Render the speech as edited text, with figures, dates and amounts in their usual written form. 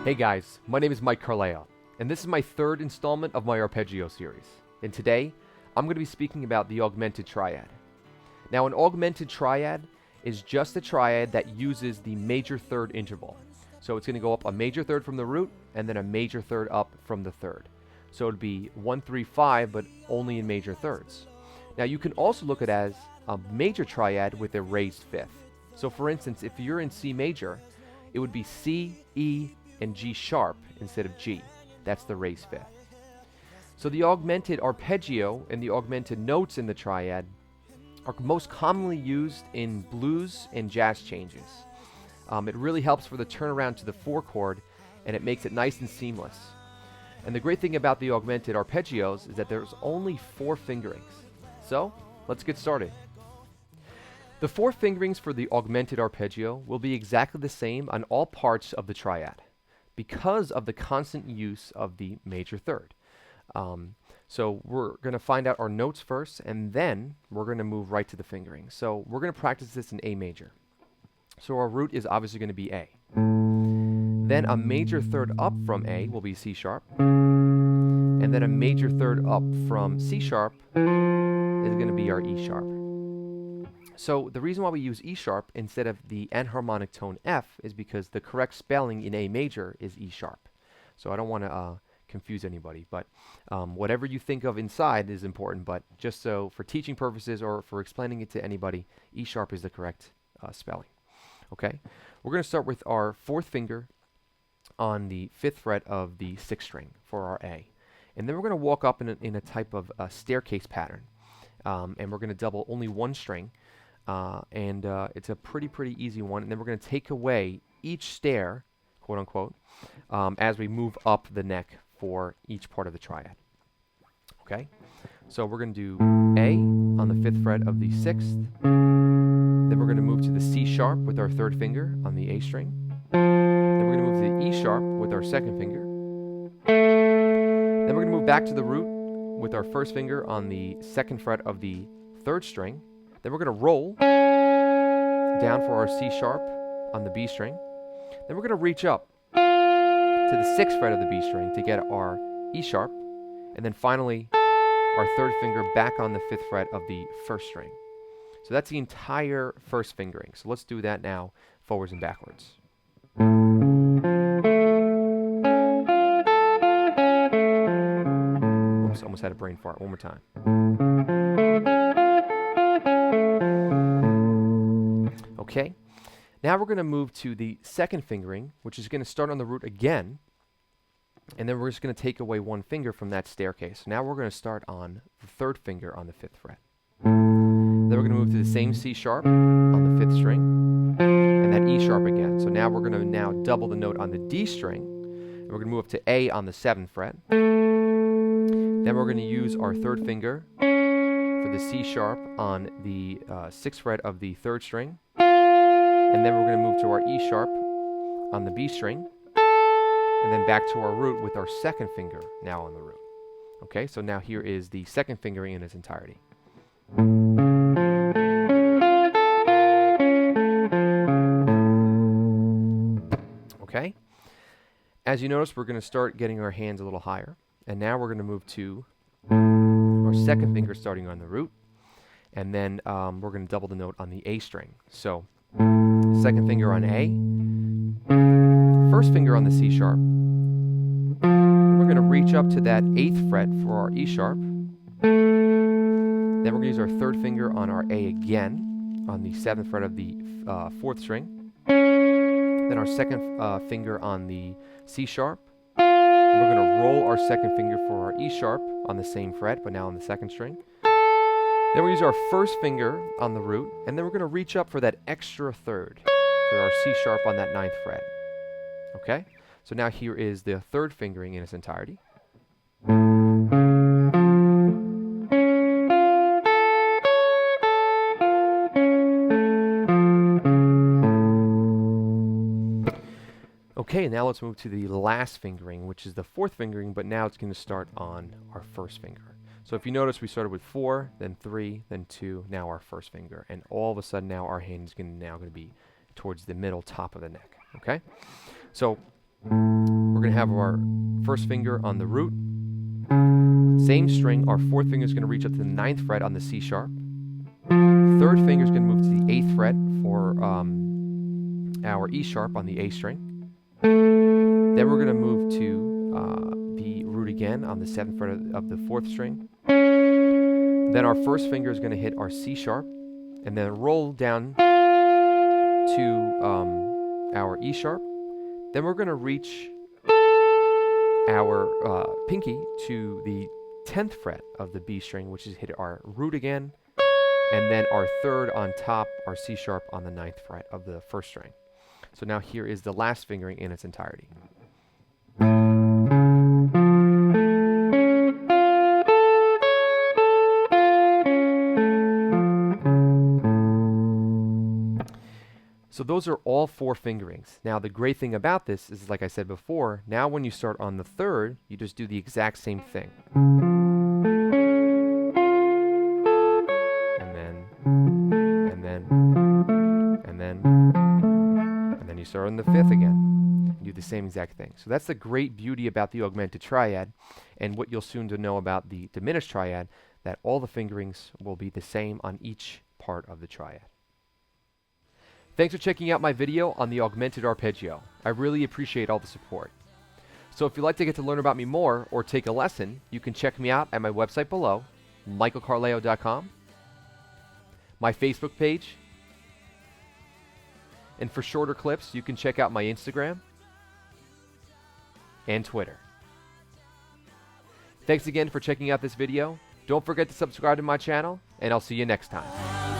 Hey guys, my name is Mike Carleo, and this is my third installment of my Arpeggio series. And today, I'm going to be speaking about the Augmented Triad. Now, an Augmented Triad is just a triad that uses the major third interval. So it's going to go up a major third from the root, and then a major third up from the third. So it'd be 1, 3, 5, but only in major thirds. Now, you can also look at it as a major triad with a raised fifth. So for instance, if you're in C major, it would be C, E, and G sharp instead of G. That's the raised fifth. So the augmented arpeggio and the augmented notes in the triad are most commonly used in blues and jazz changes. It really helps for the turnaround to the 4 chord, and it makes it nice and seamless. And the great thing about the augmented arpeggios is that there's only 4 fingerings. So let's get started. The 4 fingerings for the augmented arpeggio will be exactly the same on all parts of the triad, because of the constant use of the major third. So we're going to find out our notes first, and then we're going to move right to the fingering. So we're going to practice this in A major. So our root is obviously going to be A. Then a major third up from A will be C sharp. And then a major third up from C sharp is going to be our E sharp. So the reason why we use E sharp instead of the enharmonic tone F is because the correct spelling in A major is E sharp. So I don't want to confuse anybody, but whatever you think of inside is important, but just so for teaching purposes or for explaining it to anybody, E sharp is the correct spelling. Okay, we're going to start with our 4th finger on the 5th fret of the 6th string for our A. And then we're going to walk up in a type of staircase pattern. And we're going to double only 1 string. It's a pretty easy one. And then we're going to take away each stair, quote unquote, as we move up the neck for each part of the triad. Okay, so we're going to do A on the 5th fret of the 6th. Then we're going to move to the C sharp with our 3rd finger on the A string. Then we're going to move to the E sharp with our 2nd finger. Then we're going to move back to the root with our 1st finger on the 2nd fret of the 3rd string. Then we're going to roll down for our C sharp on the B string. Then we're going to reach up to the 6th fret of the B string to get our E sharp. And then finally, our 3rd finger back on the 5th fret of the 1st string. So that's the entire 1st fingering. So let's do that now, forwards and backwards. Oops, almost had a brain fart. One more time. Okay, now we're going to move to the 2nd fingering, which is going to start on the root again, and then we're just going to take away 1 finger from that staircase. Now we're going to start on the 3rd finger on the 5th fret. Then we're going to move to the same C sharp on the 5th string, and that E sharp again. So now we're going to now double the note on the D string, and we're going to move up to A on the 7th fret. Then we're going to use our 3rd finger for the C sharp on the 6th fret of the 3rd string. And then we're going to move to our E sharp on the B string, and then back to our root with our 2nd finger now on the root. Okay, so now here is the 2nd fingering in its entirety. Okay, as you notice, we're going to start getting our hands a little higher, and now we're going to move to our 2nd finger starting on the root, and then we're going to double the note on the A string. So 2nd finger on A, 1st finger on the C sharp. Then we're going to reach up to that 8th fret for our E sharp. Then we're going to use our 3rd finger on our A again on the 7th fret of the 4th string. Then our 2nd finger on the C sharp. And we're going to roll our 2nd finger for our E sharp on the same fret, but now on the 2nd string. Then we use our 1st finger on the root, and then we're going to reach up for that extra 3rd for our C sharp on that 9th fret. Okay? So now here is the 3rd fingering in its entirety. Okay, now let's move to the last fingering, which is the 4th fingering, but now it's going to start on our 1st finger. So if you notice, we started with 4, then 3, then 2, now our 1st finger. And all of a sudden now our hand is now going to be towards the middle top of the neck. Okay? So We're going to have our first finger on the root. Same string, our fourth finger is going to reach up to the 9th fret on the C sharp. Third finger is going to move to the 8th fret for our E sharp on the A string. Then we're going to move to the root again on the 7th fret of the 4th string. Then our first finger is going to hit our C sharp, and then roll down to our E sharp. Then we're going to reach our pinky to the 10th fret of the B string, which is hit our root again, and then our third on top, our C sharp on the 9th fret of the first string. So now here is the last fingering in its entirety. So those are all 4 fingerings. Now the great thing about this is, like I said before, now when you start on the third, you just do the exact same thing. And then you start on the 5th again. And do the same exact thing. So that's the great beauty about the augmented triad, and what you'll soon to know about the diminished triad, that all the fingerings will be the same on each part of the triad. Thanks for checking out my video on the augmented arpeggio. I really appreciate all the support. So if you'd like to get to learn about me more or take a lesson, you can check me out at my website below, michaelcarleo.com, my Facebook page, and for shorter clips, you can check out my Instagram and Twitter. Thanks again for checking out this video. Don't forget to subscribe to my channel, and I'll see you next time.